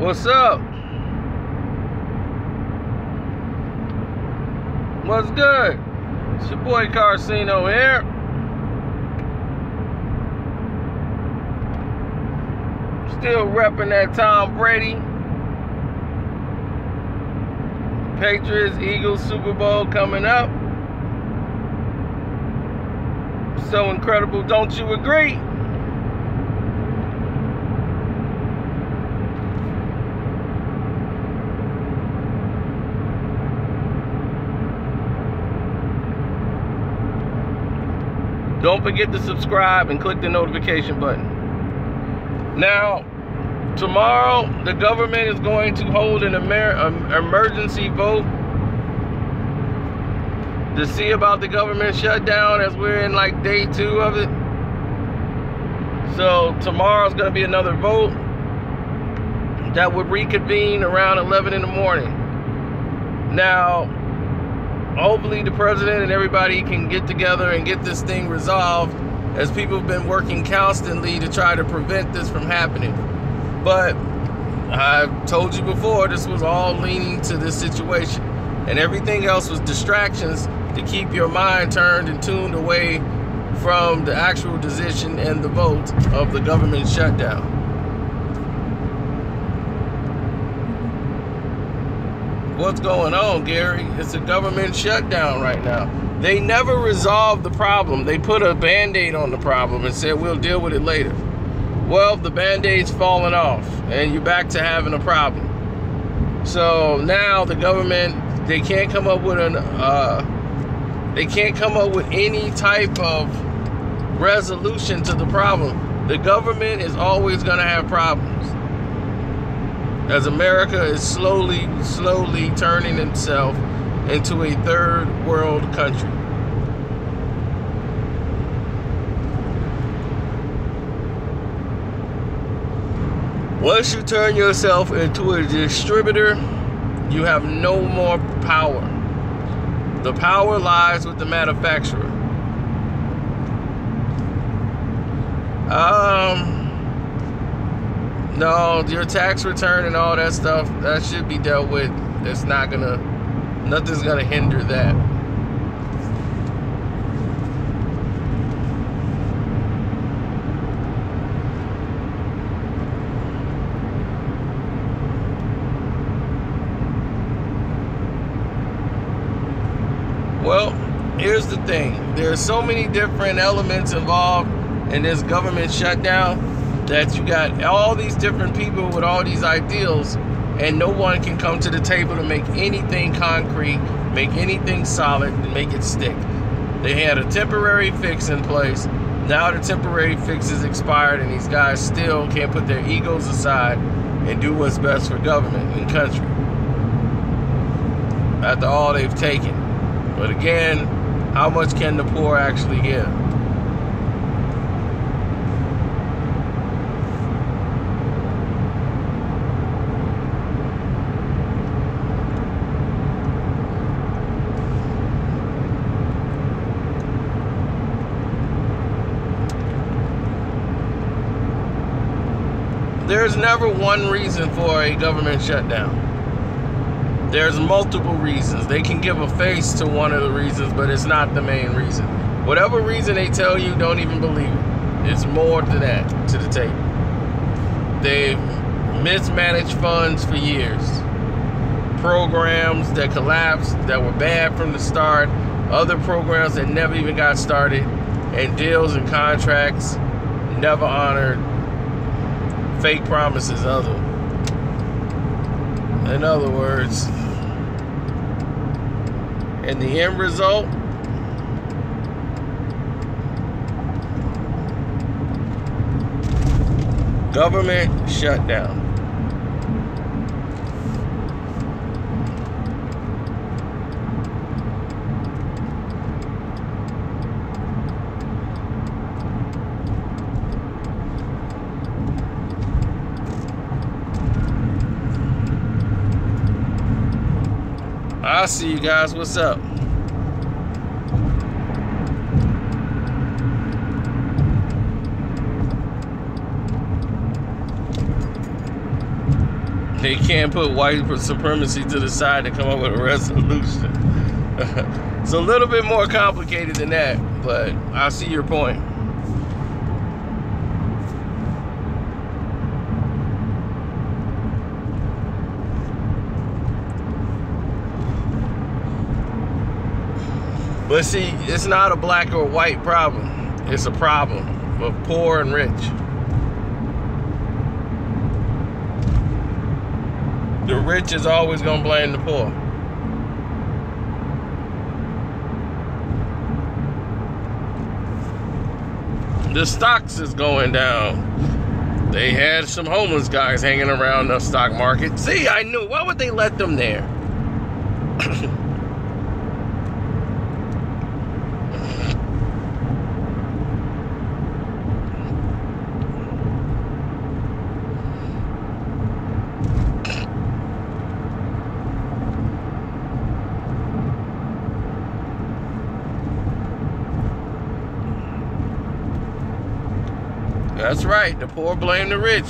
What's up? What's good? It's your boy Carcino here. Still repping that Tom Brady. Patriots, Eagles, Super Bowl coming up. So incredible, don't you agree? Don't forget to subscribe and click the notification button. Now, tomorrow, the government is going to hold an emergency vote to see about the government shutdown, as we're in like day 2 of it. So tomorrow's going to be another vote that would reconvene around 11 in the morning. Now, hopefully the president and everybody can get together and get this thing resolved, as people have been working constantly to try to prevent this from happening. But I've told you before, this was all leaning to this situation, and everything else was distractions to keep your mind turned and tuned away from the actual decision and the vote of the government shutdown. What's going on, Gary? It's a government shutdown right now. They never resolved the problem. They put a band-aid on the problem and said we'll deal with it later. Well, the band-aid's falling off and you're back to having a problem. So now the government, they can't come up with any type of resolution to the problem. The government is always going to have problems, as America is slowly turning itself into a third world country. Once you turn yourself into a distributor, you have no more power. The power lies with the manufacturer. No, your tax return and all that stuff, that should be dealt with. It's not gonna, nothing's gonna hinder that. Well, here's the thing. There's so many different elements involved in this government shutdown that you got all these different people with all these ideals, and no one can come to the table to make anything concrete, make anything solid, and make it stick. They had a temporary fix in place. Now the temporary fix is expired, and these guys still can't put their egos aside and do what's best for government and country after all they've taken. But again, how much can the poor actually give? There's never one reason for a government shutdown. There's multiple reasons. They can give a face to one of the reasons, but it's not the main reason. Whatever reason they tell you, don't even believe it. It's more than that to the table. They've mismanaged funds for years. Programs that collapsed, that were bad from the start, other programs that never even got started, and deals and contracts never honored. Fake promises, in other words. And the end result, government shutdown. I'll see you guys. What's up? They can't put white supremacy to the side to come up with a resolution. It's a little bit more complicated than that, but I see your point. But see, it's not a black or white problem. It's a problem of poor and rich. The rich is always going to blame the poor. The stocks is going down. They had some homeless guys hanging around the stock market. See, I knew. Why would they let them there? That's right, the poor blame the rich.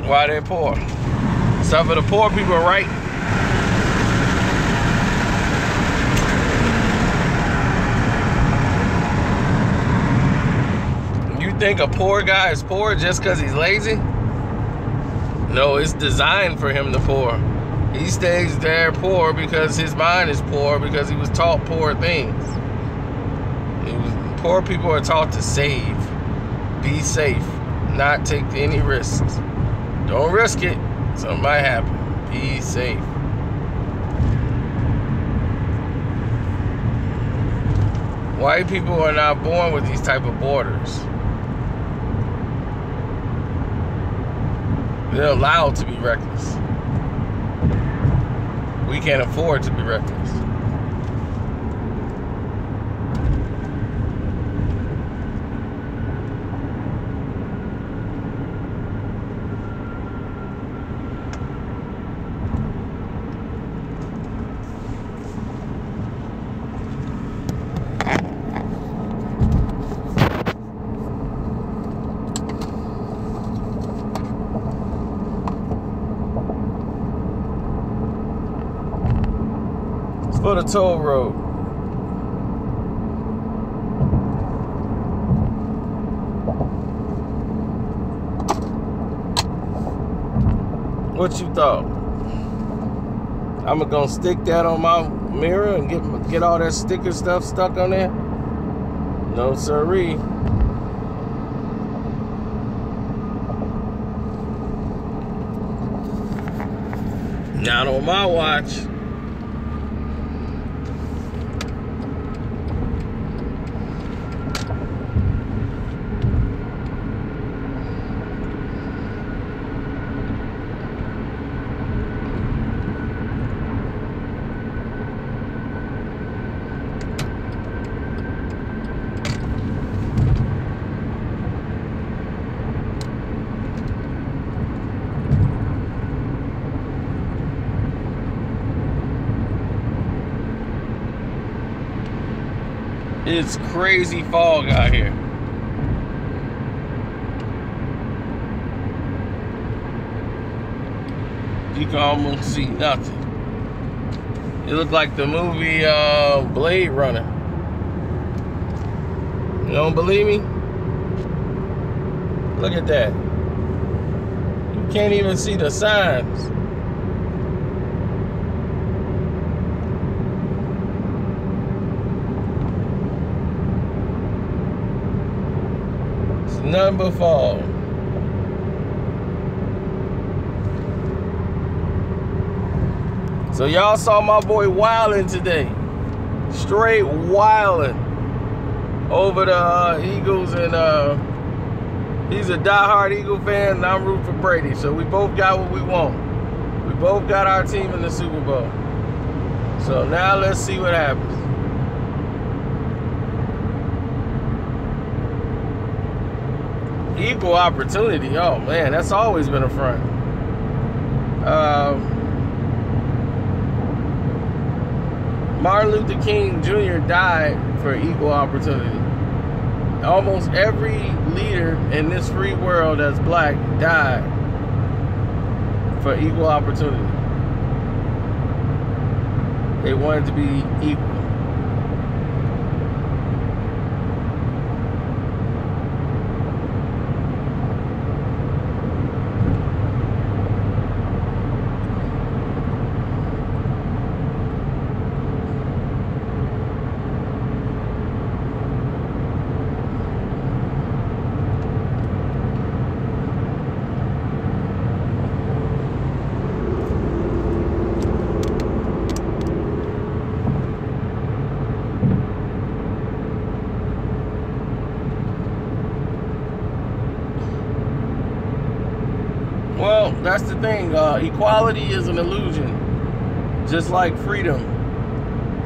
Why they're poor. Some of the poor people are right. You think a poor guy is poor just because he's lazy? No, it's designed for him to poor. He stays there poor because his mind is poor because he was taught poor things. Poor people are taught to save. Be safe, not take any risks. Don't risk it, something might happen. Be safe. White people are not born with these type of borders. They're allowed to be reckless. We can't afford to be reckless. For the toll road. What you thought? I'm gonna stick that on my mirror and get all that sticker stuff stuck on there? No siree. Not on my watch. It's crazy fog out here. You can almost see nothing. It looked like the movie Blade Runner. You don't believe me? Look at that. You can't even see the signs. Nothing but fog. So y'all saw my boy wildin' today. Straight wildin' over the Eagles, and he's a diehard Eagle fan and I'm rooting for Brady. So we both got what we want. We both got our team in the Super Bowl. So now let's see what happens. Equal opportunity, oh man, that's always been a front. Martin Luther King Jr. died for equal opportunity. Almost every leader in this free world that's black died for equal opportunity. They wanted to be equal. Well, that's the thing. Equality is an illusion, just like freedom.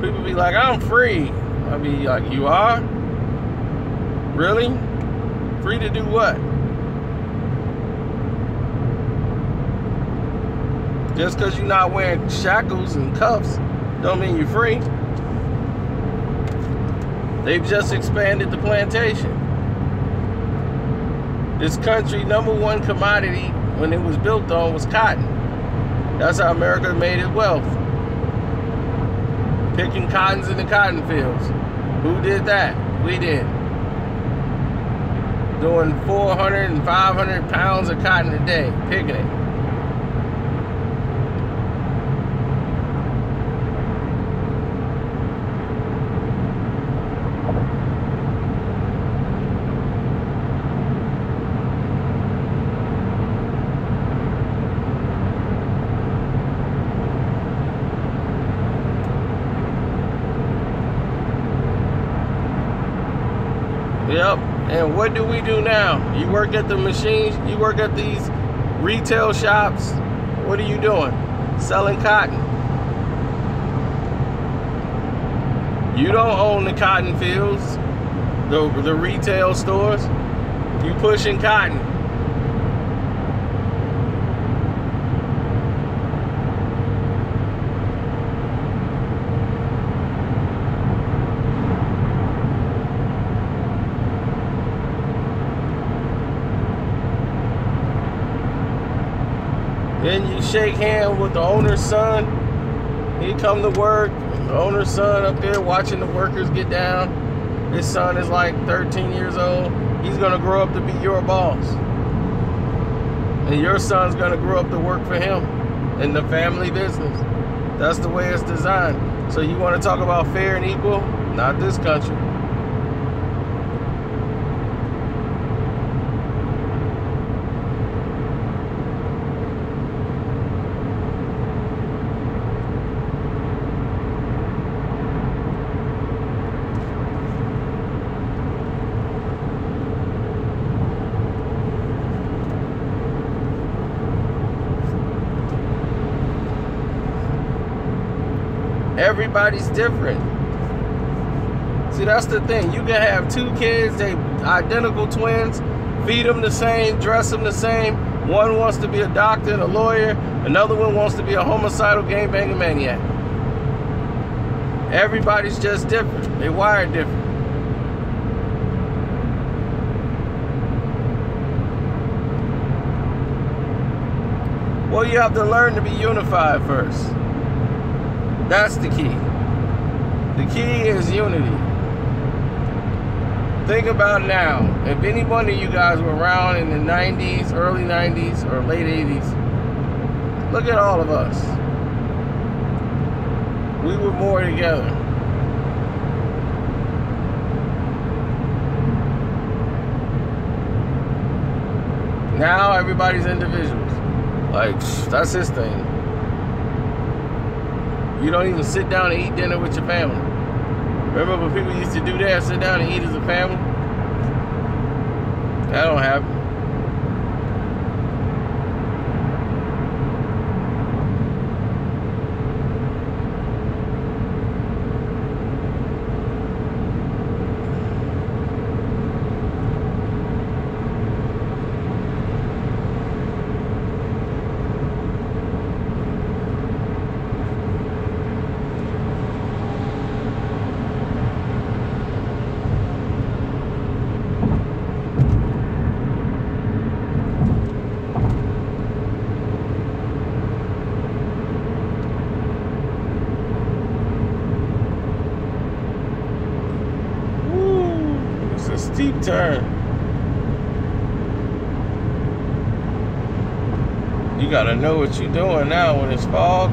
People be like, I'm free. I be like, you are? Really? Free to do what? Just because you're not wearing shackles and cuffs don't mean you're free. They've just expanded the plantation. This country, #1 commodity when it was built on was cotton. That's how America made its wealth. Picking cottons in the cotton fields. Who did that? We did. Doing 400 and 500 pounds of cotton a day, picking it. Yep, and what do we do now? You work at the machines, you work at these retail shops. What are you doing? Selling cotton. You don't own the cotton fields, the retail stores. You pushing cotton. Then you shake hands with the owner's son. He come to work. The owner's son up there watching the workers get down. His son is like 13 years old. He's gonna grow up to be your boss. And your son's gonna grow up to work for him in the family business. That's the way it's designed. So you wanna talk about fair and equal? Not this country. Everybody's different. See, that's the thing. You can have two kids, they identical twins, feed them the same, dress them the same. One wants to be a doctor and a lawyer. Another one wants to be a homicidal gangbanging maniac. Everybody's just different. They wired different. Well, you have to learn to be unified first. That's the key. The key is unity. Think about now. If any one of you guys were around in the 90s, early 90s, or late 80s, look at all of us. We were more together. Now everybody's individuals. Like, that's his thing. You don't even sit down and eat dinner with your family. Remember when people used to do that, sit down and eat as a family? That don't happen. steep turn. You gotta know what you're doing now when it's fog.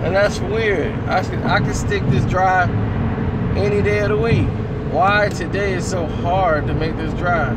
And that's weird. I can stick this drive any day of the week. Why today is so hard to make this drive?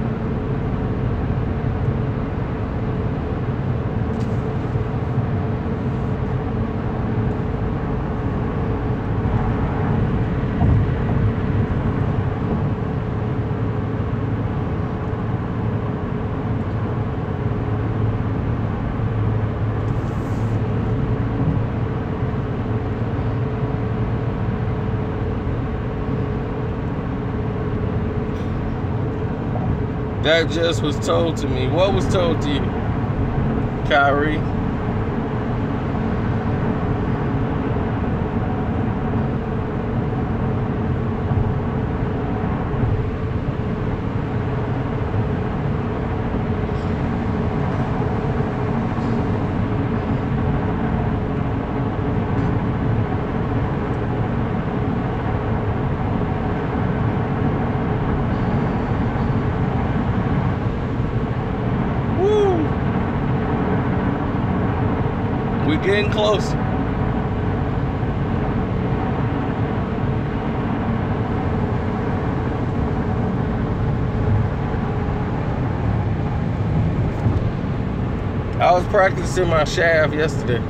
That just was told to me. What was told to you, Kyrie? We're getting closer. I was practicing my shaft yesterday.